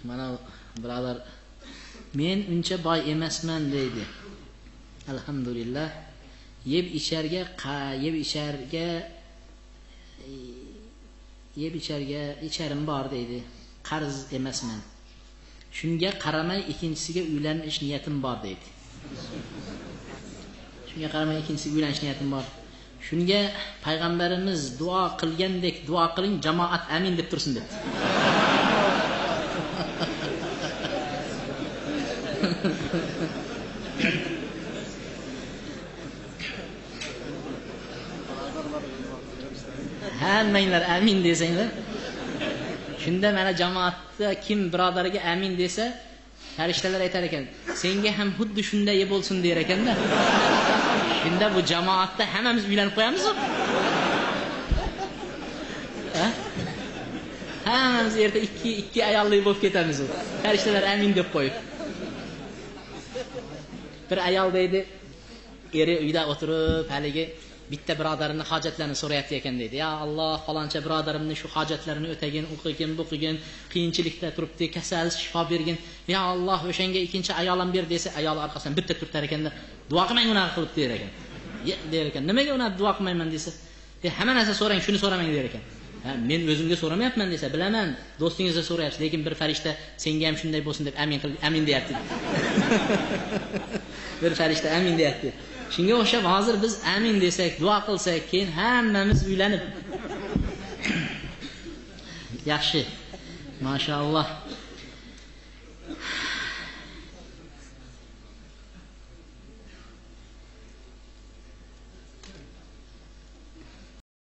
Mana birodar, men uncha boy emasman deydi. Alhamdulillah. Yeb icharim bor deydi. Qarz emasman. Shunga qaramay ikkinchisiga uylanish niyatim bor deydi. Shunga qaramay ikkinchisiga uylanish niyatim bor. Shunga payg'ambarimiz duo qilgandek duo qiling, jamoat amin deb tursin debdi. Hammanglar amin desanglar. Shunda mana jamoatda kim birodariga amin desa, farishtalar aytar ekan, senga ham xuddi shunday bo'lsin der ekanda. Shunda bu jamoatda hammamiz uylanib qo'yamiz. Ha? Hammamiz erta ikki ayolli bo'lib ketamiz. Farishtalar amin deb qo'yib. Bir ayol deydi, eri uyda o'tirib, haligi bitta birodarini hojatlarini so'rayapti ekan deydi. Ya Alloh, faloncha birodarimni shu hojatlarini o'tagin, o'qigin, buqigin, qiyinchilikda turibdi, kasal shifo bergin. Ya Alloh, o'shanga ikkinchi ayolim ber desa, ayol orqasidan bitta turtar ekanda, duo qilmang unaqa qilib der ekan. Der ekan. Nimaga uni duo qilmayman desa, hamma narsa so'rang, shuni so'ramang der ekan. Ha, men o'zimga so'ramayapman desa, bilaman, do'stingizga so'rayapsiz, lekin bir farishta senga ham shunday bo'lsin deb amin deyapti. Bir farishta amin deyapti. Shunga o'xshab hozir biz amin desak, duo qilsak, keyin hammamiz uylanib. Yaxshi. Mashalloh.